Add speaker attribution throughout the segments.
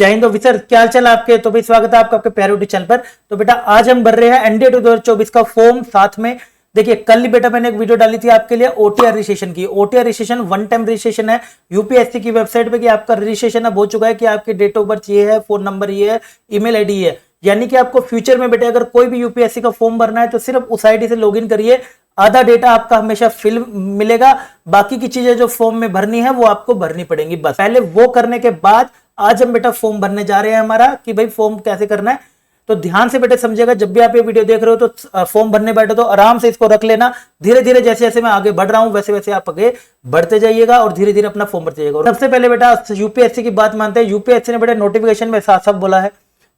Speaker 1: जय हिंद ऑफिसर, क्या हाल चाल आपके। तो भाई स्वागत है आपका आपके प्यारे यूट्यूब चैनल पर। तो बेटा आज हम भर रहे हैं एनडीए 2024 का फॉर्म। साथ में देखिए कल ही बेटा मैंने एक वीडियो डाली थी आपके लिए ओटीआर रजिस्ट्रेशन की। OTR registration one time registration है यूपीएससी की वेबसाइट पे कि आपका रजिस्ट्रेशन अब हो चुका है, कि आपकी डेट ऑफ बर्थ ये है, फोन नंबर ये है, ईमेल आईडी ये है। यानी कि आपको फ्यूचर में बेटा अगर कोई भी यूपीएससी का फॉर्म भरना है तो सिर्फ उस आईडी से लॉगिन करिए। आधा डेटा आपका हमेशा फिल मिलेगा, बाकी की चीजें जो फॉर्म में भरनी है वो आपको भरनी पड़ेंगी। बस पहले वो करने के बाद आज हम बेटा फॉर्म भरने जा रहे हैं हमारा, कि भाई फॉर्म कैसे करना है। तो ध्यान से बेटा समझिएगा, जब भी आप ये वीडियो देख रहे हो तो फॉर्म भरने बैठे तो आराम से इसको रख लेना। धीरे धीरे जैसे जैसे मैं आगे बढ़ रहा हूं वैसे वैसे आप आगे बढ़ते जाइएगा और धीरे धीरे अपना फॉर्म भरते जाइएगा। सबसे पहले बेटा यूपीएससी की बात मानते हैं। यूपीएससी ने बेटा नोटिफिकेशन में साफ साफ बोला है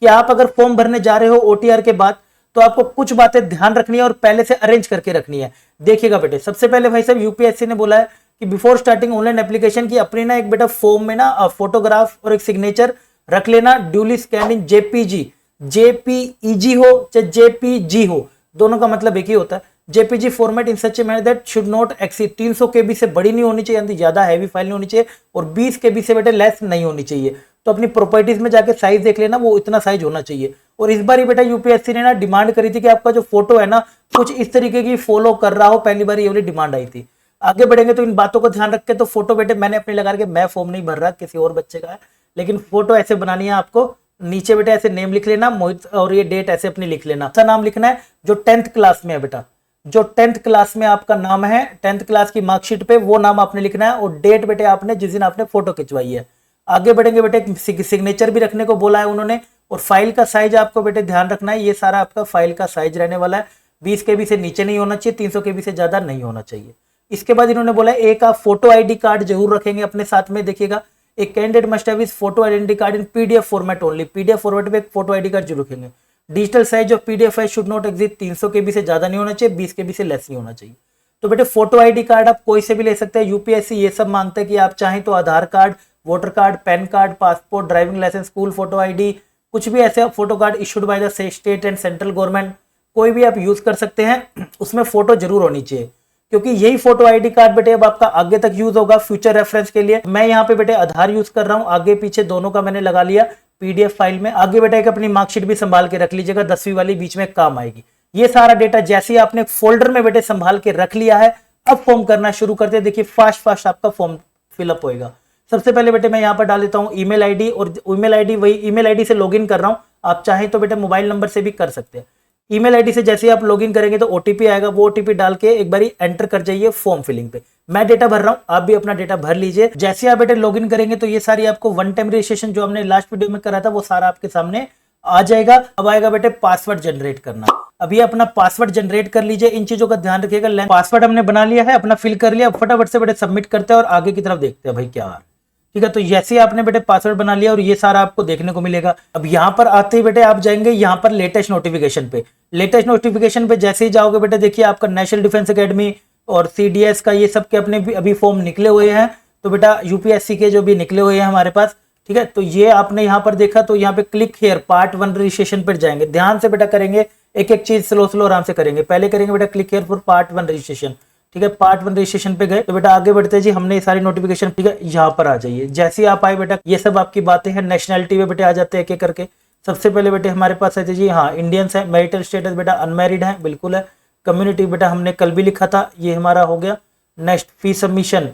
Speaker 1: कि आप अगर फॉर्म भरने जा रहे हो ओटीआर के बाद तो आपको कुछ बातें ध्यान रखनी है और पहले से अरेंज करके रखनी है। देखिएगा बेटे, सबसे पहले भाई साहब यूपीएससी ने बोला है कि बिफोर स्टार्टिंग ऑनलाइन एप्लीकेशन की अपनी ना एक बेटा फॉर्म में ना फोटोग्राफ और एक सिग्नेचर रख लेना, ड्यूली स्कैन इन जेपीजी। जेपीईजी हो चाहे जेपीजी हो, दोनों का मतलब एक ही होता है। JPG format in such a manner that should not exceed 300 केबी से बड़ी नहीं होनी चाहिए, यानी ज्यादा हैवी फाइल नहीं होनी चाहिए, और 20 केबी से बेटे लेस नहीं होनी चाहिए। तो अपनी प्रॉपर्टीज में जाके साइज देख लेना, वो इतना साइज होना चाहिए। और इस बार ही बेटा यूपीएससी ने ना डिमांड करी थी कि आपका जो फोटो है ना कुछ इस तरीके की फॉलो कर रहा हो। पहली बार ये वाली डिमांड आई थी। आगे बढ़ेंगे तो इन बातों को ध्यान रख के। तो फोटो बेटे मैंने अपने लगा के, मैं फॉर्म नहीं भर रहा, किसी और बच्चे का है, लेकिन फोटो ऐसे बनानी है आपको। नीचे बेटा ऐसे नेम लिख लेना मोहित, और ये डेट ऐसे अपनी लिख लेना। अच्छा नाम लिखना है जो 10th क्लास में है बेटा, जो 10th क्लास में आपका नाम है 10th क्लास की मार्कशीट पे, वो नाम आपने लिखना है। और डेट बेटे आपने जिस दिन आपने फोटो खिंचवाई है। आगे बढ़ेंगे बेटे, सिग्नेचर भी रखने को बोला है उन्होंने। और फाइल का साइज आपको बेटे ध्यान रखना है, ये सारा आपका फाइल का साइज रहने वाला है। 20 केबी से नीचे नहीं होना चाहिए, 300 केबी से ज्यादा नहीं होना चाहिए। इसके बाद इन्होंने बोला एक आप फोटो आईडी कार्ड जरूर रखेंगे अपने साथ में। देखिएगा, एक candidate must have his photo identity card in PDF format only. PDF format में एक फोटो आईडी कार्ड जरूर रखेंगे। Digital size of PDF should not exceed 300 केबी से ज्यादा नहीं होना चाहिए, 20 केबी से लेस नहीं होना चाहिए। तो बेटे फोटो आईडी कार्ड आप कोई से भी ले सकते हैं। यूपीएससी ये सब मांगते हैं कि आप चाहें तो Aadhaar card, voter card, PAN card, passport, driving licence, school photo ID, कुछ भी ऐसे photo card issued by the state and central government, कोई भी आप यूज कर सकते हैं। उसमें फोटो जरूर होनी चाहिए, क्योंकि यही फोटो आईडी कार्ड बेटे अब आपका आगे तक यूज होगा फ्यूचर रेफरेंस के लिए। मैं यहाँ पे बेटे आधार यूज कर रहा हूँ, आगे पीछे दोनों का मैंने लगा लिया पीडीएफ फाइल में। आगे बेटा एक अपनी मार्कशीट भी संभाल के रख लीजिएगा, 10वीं वाली बीच में काम आएगी। ये सारा डेटा जैसे ही आपने फोल्डर में बेटे संभाल के रख लिया है, अब फॉर्म करना शुरू करते हैं। देखिए फास्ट आपका फॉर्म फिलअप होएगा। सबसे पहले बेटे मैं यहाँ पर डाल देता हूँ ईमेल आईडी, और ईमेल आईडी वही ईमेल आईडी से लॉगिन कर रहा हूँ। आप चाहें तो बेटे मोबाइल नंबर से भी कर सकते हैं। ईमेल आईडी से जैसे ही आप लॉगिन करेंगे तो ओटीपी आएगा, वो ओटीपी डाल के एक बारी एंटर कर जाइए फॉर्म फिलिंग पे। मैं डेटा भर रहा हूँ, आप भी अपना डेटा भर लीजिए। जैसे आप बेटे लॉगिन करेंगे तो ये सारी आपको वन टाइम रजिस्ट्रेशन जो हमने लास्ट वीडियो में करा था वो सारा आपके सामने आ जाएगा। अब आएगा बेटे पासवर्ड जनरेट करना। अभी अपना पासवर्ड जनरेट कर लीजिए, इन चीजों का ध्यान रखिएगा। पासवर्ड हमने बना लिया है, अपना फिल कर लिया, फटाफट से बेटे सबमिट करते हैं और आगे की तरफ देखते हैं भाई क्या आ रहा है। ठीक है, तो जैसे ही आपने बेटे पासवर्ड बना लिया और ये सारा आपको देखने को मिलेगा। अब यहाँ पर आते ही बेटे आप जाएंगे यहाँ पर लेटेस्ट नोटिफिकेशन पे। लेटेस्ट नोटिफिकेशन पे जैसे ही जाओगे बेटे देखिए आपका नेशनल डिफेंस एकेडमी और सीडीएस का ये सब के अपने भी अभी फॉर्म निकले हुए हैं। तो बेटा यूपीएससी के जो भी निकले हुए हैं हमारे पास, ठीक है, तो ये आपने यहाँ पर देखा तो यहाँ पे क्लिक हियर पार्ट 1 रजिस्ट्रेशन पर जाएंगे। ध्यान से बेटा करेंगे, एक एक चीज स्लो आराम से करेंगे। पहले करेंगे बेटा click here for part 1 registration. ठीक है, पार्ट 1 रजिस्ट्रेशन पे गए तो बेटा आगे बढ़ते जी, हमने ये सारी नोटिफिकेशन, ठीक है, यहाँ पर आ जाइए। जैसे ही आप आए बेटा ये सब आपकी बातें हैं। नेशनैलिटी पे बेटे आ जाते हैं एक एक करके। सबसे पहले बेटे हमारे पास है जी, हाँ इंडियंस है। मैरिटल स्टेटस बेटा अनमैरिड है, बिल्कुल है। कम्युनिटी बेटा हमने कल भी लिखा था, ये हमारा हो गया। नेक्स्ट फी सबमिशन,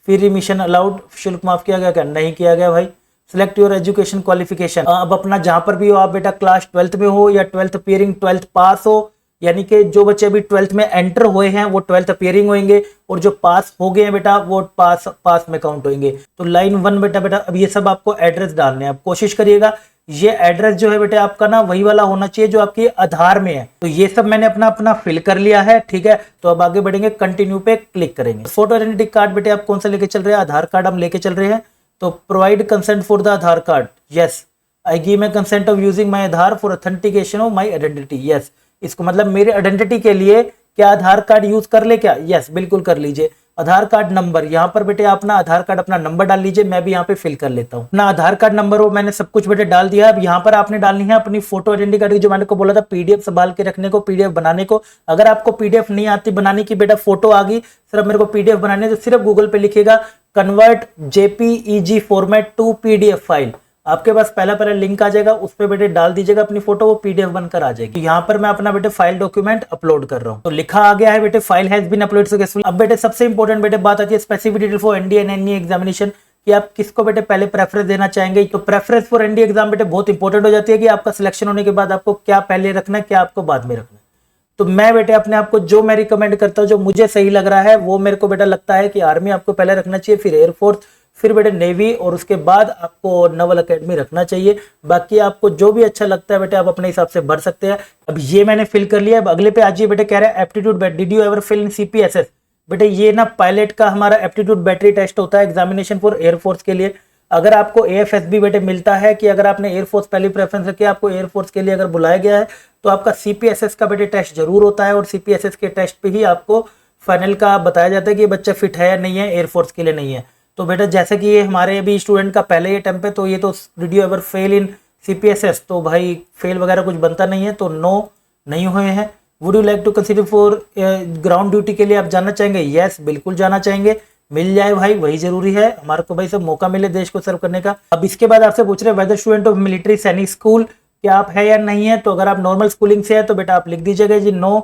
Speaker 1: फी रिमिशन अलाउड, शुल्क माफ किया गया क्या? नहीं किया गया भाई। सिलेक्ट योर एजुकेशन क्वालिफिकेशन, अब अपना जहां पर भी हो आप बेटा, क्लास 12th में हो या 12th अपियरिंग 12th पास हो, यानी कि जो बच्चे अभी 12th में एंटर हुए हैं वो 12th अपियरिंग होंगे, और जो पास हो गए हैं बेटा वो पास में काउंट होंगे। तो लाइन 1 बेटा अब ये सब आपको एड्रेस डालने हैं। आप कोशिश करिएगा ये एड्रेस जो है बेटा आपका ना वही वाला होना चाहिए जो आपके आधार में है। तो ये सब मैंने अपना फिल कर लिया है। ठीक है, तो अब आगे बढ़ेंगे, कंटिन्यू पे क्लिक करेंगे। फोटो आइडेंटिटी कार्ड बेटे आप कौन सा लेके चल रहे हैं? आधार कार्ड हम लेके चल रहे हैं। तो provide consent for the Aadhaar card, yes. I give my consent of using my Aadhaar for authentication of my identity, yes. इसको मतलब मेरे आइडेंटिटी के लिए क्या आधार कार्ड यूज कर ले क्या? यस, बिल्कुल कर लीजिए। आधार कार्ड नंबर, यहाँ पर बेटे अपना आधार कार्ड अपना नंबर डाल लीजिए। मैं भी यहाँ पे फिल कर लेता हूँ अपना आधार कार्ड नंबर, वो मैंने सब कुछ बेटे डाल दिया। अब यहाँ पर आपने डालनी है अपनी फोटो आइडेंटिटी कार्ड की, जो मैंने को बोला था पीडीएफ संभाल के रखने को, पीडीएफ बनाने को। अगर आपको पीडीएफ नहीं आती बनाने की बेटा, फोटो आ गई, सिर्फ मेरे को पीडीएफ बनाने है, तो सिर्फ गूगल पे लिखिएगा convert JPEG format to PDF file. आपके पास पहला पहला लिंक आ जाएगा, उस पर बेटे डाल दीजिएगा अपनी फोटो, वो पीडीएफ बनकर आ जाएगी। यहाँ पर मैं अपना बेटे फाइल डॉक्यूमेंट अपलोड कर रहा हूँ, तो लिखा आ गया है बेटे file has been upload successfully. अब बेटे सबसे इंपॉर्टेंट बेटे बात आती है specific detail for NDA and NE examination, कि आप किसको बेटे पहले प्रेफरेंस देना चाहेंगे। तो प्रेफरेंस फॉर एनडीए एग्जाम बेटे बहुत इंपॉर्टेंट हो जाती है कि आपका सिलेक्शन होने के बाद आपको क्या पहले रखना है, क्या आपको बाद में रखना है। तो मैं बेटे अपने आप को जो मैं रिकमेंड करता हूँ, जो मुझे सही लग रहा है, वो मेरे को बेटा लगता है कि आर्मी आपको पहले रखना चाहिए, फिर एयरफोर्स, फिर बेटे नेवी, और उसके बाद आपको नवल एकेडमी रखना चाहिए। बाकी आपको जो भी अच्छा लगता है बेटे आप अपने हिसाब से भर सकते हैं। अब ये मैंने फिल कर लिया। अब अगले पे आज ये बेटे कह रहा है aptitude bat, did you ever fill in CPSS. बेटे ये ना पायलट का हमारा एप्टीट्यूड बैटरी टेस्ट होता है एग्जामिनेशन फॉर एयरफोर्स के लिए। अगर आपको एएफएसबी बेटे मिलता है कि अगर आपने एयरफोर्स पहली प्रेफरेंस रखी, आपको एयरफोर्स के लिए अगर बुलाया गया है, तो आपका सीपीएसएस का बेटे टेस्ट जरूर होता है, और सीपीएसएस के टेस्ट पे ही आपको फाइनल का बताया जाता है कि बच्चा फिट है या नहीं है, एयरफोर्स के लिए नहीं है। तो बेटा जैसे कि ये हमारे अभी स्टूडेंट का पहले ही अटेम्प्ट है, तो ये तो did you ever fail in CPSS, तो भाई फेल वगैरह कुछ बनता नहीं है, तो नो नहीं हुए हैं। Would you like to consider for ground duty के लिए आप जाना चाहेंगे? यस, बिल्कुल जाना चाहेंगे। मिल जाए भाई, वही जरूरी है हमारे को, भाई सब मौका मिले देश को सर्व करने का। अब इसके बाद आपसे पूछ रहे हैं वेदर स्टूडेंट ऑफ मिलिट्री सैनिक स्कूल, क्या आप है या नहीं है। तो अगर आप नॉर्मल स्कूलिंग से है तो बेटा आप लिख दीजिएगा जी नो।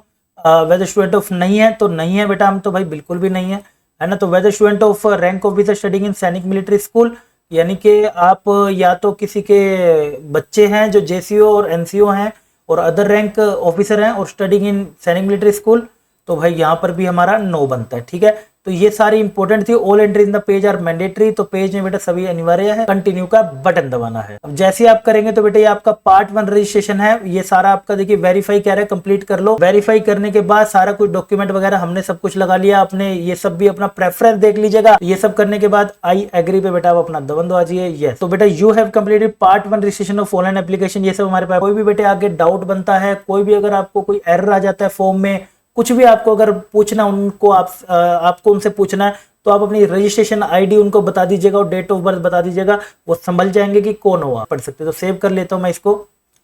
Speaker 1: वेदर स्टूडेंट ऑफ नहीं है तो नहीं है बेटा, हम तो भाई बिल्कुल भी नहीं है ना। तो whether student of rank officer studying in सैनिक मिलिट्री स्कूल, यानी कि आप या तो किसी के बच्चे हैं जो जेसीओ और एनसीओ हैं और अदर रैंक ऑफिसर हैं और स्टडिंग इन सैनिक मिलिट्री स्कूल, तो भाई यहाँ पर भी हमारा नो बनता है। ठीक है, तो ये सारी इंपॉर्टेंट थी। All entry in the page are mandatory, तो पेज में बेटा सभी अनिवार्य है। कंटिन्यू का बटन दबाना है। अब जैसे आप करेंगे तो बेटा ये आपका पार्ट 1 रजिस्ट्रेशन है, ये सारा आपका देखिए वेरीफाई कह रहा है, कंप्लीट कर लो। वेरीफाई करने के बाद सारा कुछ डॉक्यूमेंट वगैरह हमने सब कुछ लगा लिया, आपने ये सब भी अपना प्रेफरेंस देख लीजिएगा। ये सब करने के बाद आई एग्री पे बेटा आप अपना दबन दबाजिए यस। तो बेटा you have completed part 1 registration of online application. ये सब हमारे पास। कोई भी बेटे आगे डाउट बनता है, कोई भी अगर आपको कोई एरर आ जाता है फॉर्म में, कुछ भी आपको अगर पूछना उनको आपको उनसे पूछना है, तो आप अपनी रजिस्ट्रेशन आईडी उनको बता दीजिएगा और डेट ऑफ बर्थ बता दीजिएगा, वो समझ जाएंगे कि कौन हो। आप पढ़ सकते। तो सेव कर लेता हूं मैं इसको,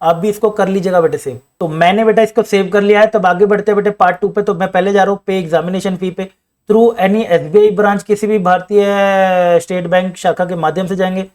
Speaker 1: आप भी इसको कर लीजिएगा बेटे सेव। तो मैंने बेटा इसको सेव कर लिया है। तब आगे बढ़ते बेटे पार्ट 2 पे। तो मैं पहले जा रहा हूँ पे एग्जामिनेशन फी पे। थ्रू एनी एसबीआई ब्रांच, किसी भी भारतीय स्टेट बैंक शाखा के माध्यम से जाएंगे,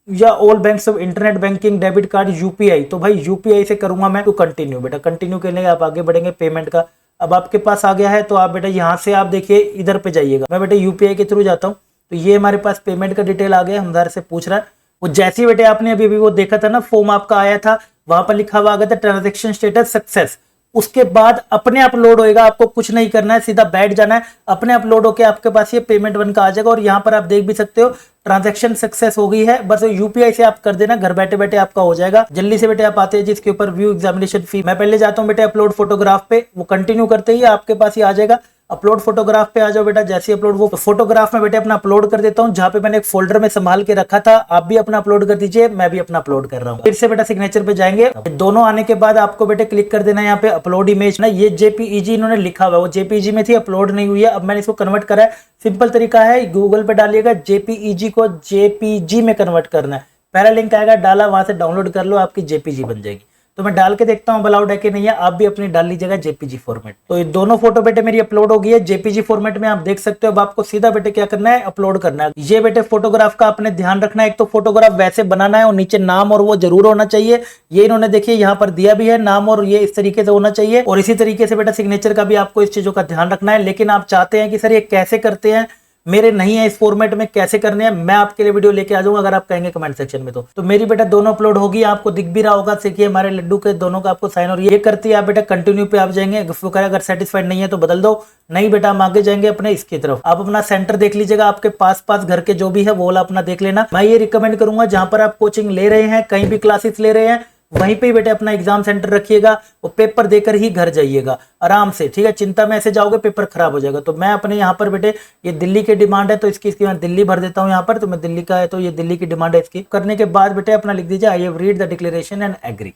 Speaker 1: या all banks of internet banking debit card UPI. तो भाई यूपीआई से करूंगा मैं। टू कंटिन्यू बेटा, कंटिन्यू करने के आप आगे बढ़ेंगे पेमेंट का। अब आपके पास आ गया है, तो आप बेटा यहाँ से आप देखिए इधर पे जाइएगा। मैं बेटे यूपीआई के थ्रू जाता हूँ, तो ये हमारे पास पेमेंट का डिटेल आ गया, हमारे से पूछ रहा है। वो जैसे ही बेटे आपने अभी वो देखा था ना, फॉर्म आपका आया था, वहां पर लिखा हुआ आ गया था ट्रांजेक्शन स्टेटस सक्सेस। उसके बाद अपने आप लोड होएगा, आपको कुछ नहीं करना है, सीधा बैठ जाना है, अपने आप लोड होकर आपके पास ये पेमेंट वन का आ जाएगा। और यहाँ पर आप देख भी सकते हो ट्रांजैक्शन सक्सेस हो गई है। बस यूपीआई से आप कर देना, घर बैठे बैठे आपका हो जाएगा। जल्दी से बेटे आप आते हैं जिसके ऊपर व्यू एग्जामिनेशन फी। मैं पहले जाता हूँ बेटे अपलोड फोटोग्राफ पे, वो कंटिन्यू करते ही आपके पास ही आ जाएगा। अपलोड फोटोग्राफ पे आ जाओ बेटा। जैसे अपलोड, वो फोटोग्राफ में बेटे अपना अपलोड कर देता हूँ, जहाँ पे मैंने एक फोल्डर में संभाल के रखा था। आप भी अपना अपलोड कर दीजिए, मैं भी अपना अपलोड कर रहा हूँ। फिर से बेटा सिग्नेचर पे जाएंगे। दोनों आने के बाद आपको बेटे क्लिक कर देना है यहाँ पे अपलोड इमेज ना। ये जेपीईजी इन्होंने लिखा हुआ है, वो जेपीईजी में थी, अपलोड नहीं हुई है। अब मैंने इसको कन्वर्ट करा है। सिंपल तरीका है, गूगल पे डालिएगा, जेपीईजी को जेपीजी में कन्वर्ट करना है। पहला लिंक आएगा, डाला, वहां से डाउनलोड कर लो, आपकी जेपीजी बन जाएगी। तो मैं डाल के देखता हूँ अलाउड है कि नहीं है। आप भी अपनी डाल लीजिएगा जेपीजी फॉर्मेट। तो ये दोनों फोटो बेटे मेरी अपलोड हो गई है जेपीजी फॉर्मेट में, आप देख सकते हो। अब आपको सीधा बेटे क्या करना है, अपलोड करना है। ये बेटे फोटोग्राफ का आपने ध्यान रखना है, एक तो फोटोग्राफ वैसे बनाना है और नीचे नाम और वो जरूर होना चाहिए। ये इन्होंने देखिए यहाँ पर दिया भी है नाम, और ये इस तरीके से होना चाहिए। और इसी तरीके से बेटा सिग्नेचर का भी आपको इस चीजों का ध्यान रखना है। लेकिन आप चाहते हैं कि सर ये कैसे करते हैं, मेरे नहीं है इस फॉर्मेट में, कैसे करने हैं, मैं आपके लिए वीडियो लेके आ जाऊंगा अगर आप कहेंगे कमेंट सेक्शन में। तो मेरी बेटा दोनों अपलोड होगी, आपको दिख भी रहा होगा। देखिए हमारे लड्डू के दोनों का आपको साइन, और ये करती है आप बेटा कंटिन्यू पे आप जाएंगे। अगर सेटिस्फाइड नहीं है तो बदल दो, नहीं बेटा हम आगे जाएंगे अपने इसकी तरफ। आप अपना सेंटर देख लीजिएगा, आपके पास घर के जो भी है वो वाला अपना देख लेना। मैं ये रिकमेंड करूंगा जहां पर आप कोचिंग ले रहे हैं, कहीं भी क्लासेस ले रहे हैं, वहीं पे बेटे अपना एग्जाम सेंटर रखिएगा, वो पेपर देकर ही घर जाइएगा आराम से। ठीक है, चिंता में ऐसे जाओगे पेपर खराब हो जाएगा। तो मैं अपने यहाँ पर बेटे, ये दिल्ली की डिमांड है तो इसकी मैं दिल्ली भर देता हूँ यहाँ पर। तो मैं दिल्ली का है तो ये दिल्ली की डिमांड है। इसकी करने के बाद बेटे अपना लिख दीजिए I have read the declaration and agree.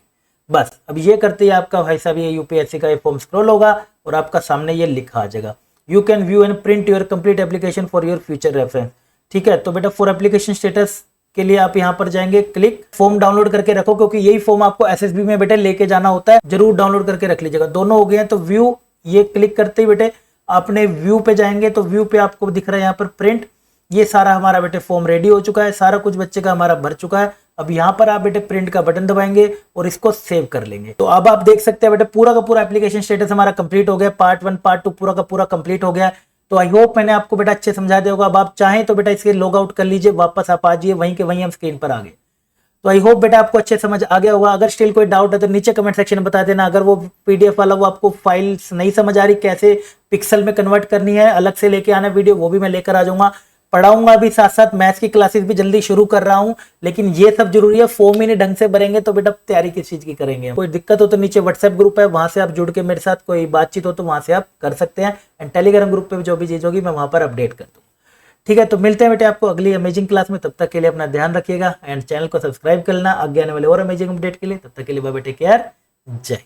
Speaker 1: बस अब ये करते ही आपका भाई साहब ये यूपीएससी का ये फॉर्म स्क्रॉल होगा और आपका सामने ये लिखा आ जाएगा, you can view and print your complete application for your future reference. ठीक है, तो बेटा फॉर एप्लीकेशन स्टेटस के लिए आप यहां पर जाएंगे, क्लिक फॉर्म डाउनलोड करके रखो, क्योंकि यही फॉर्म आपको एसएसबी में बेटे लेके जाना होता है। जरूर डाउनलोड करके रख लीजिएगा। दोनों हो गए हैं तो व्यू, ये क्लिक करते ही बेटे आपने व्यू पे जाएंगे, तो व्यू पे आपको दिख रहा है यहाँ पर प्रिंट। ये सारा हमारा बेटे फॉर्म रेडी हो चुका है, सारा कुछ बच्चे का हमारा भर चुका है। अब यहाँ पर आप बेटे प्रिंट का बटन दबाएंगे और इसको सेव कर लेंगे। तो अब आप देख सकते हैं बेटे पूरा का पूरा एप्लीकेशन स्टेटस हमारा कंप्लीट हो गया, पार्ट 1 पार्ट 2 पूरा का पूरा कंप्लीट हो गया। तो आई होप मैंने आपको बेटा अच्छे समझा दिया होगा। अब आप चाहें तो बेटा इसके लॉग आउट कर लीजिए, वापस आप आ जाइए, वहीं के वहीं हम स्क्रीन पर आ गए। तो आई होप बेटा आपको अच्छे समझ आ गया होगा। अगर स्टिल कोई डाउट है तो नीचे कमेंट सेक्शन में बता देना। अगर वो पीडीएफ वाला वो आपको फाइल्स नहीं समझ आ रही कैसे पिक्सल में कन्वर्ट करनी है, अलग से लेके आना वीडियो, वो भी मैं लेकर आ जाऊंगा। पढ़ाऊंगा अभी साथ साथ मैथ्स की क्लासेस भी जल्दी शुरू कर रहा हूं, लेकिन ये सब जरूरी है। फॉर्म ही नहीं ढंग से भरेंगे तो बेटा तैयारी किस चीज की करेंगे। कोई दिक्कत हो तो नीचे व्हाट्सएप ग्रुप है, वहां से आप जुड़ के मेरे साथ कोई बातचीत हो तो वहां से आप कर सकते हैं। एंड टेलीग्राम ग्रुप पे भी जो भी चीज होगी मैं वहां पर अपडेट कर दूँ। ठीक है, तो मिलते हैं बेटे आपको अगली अमेजिंग क्लास में। तब तक के लिए अपना ध्यान रखिएगा एंड चैनल को सब्सक्राइब कर लेना आगे आने वाले और अमेजिंग अपडेट के लिए। तब तक के लिए बाय बाय, टेक केयर, जय।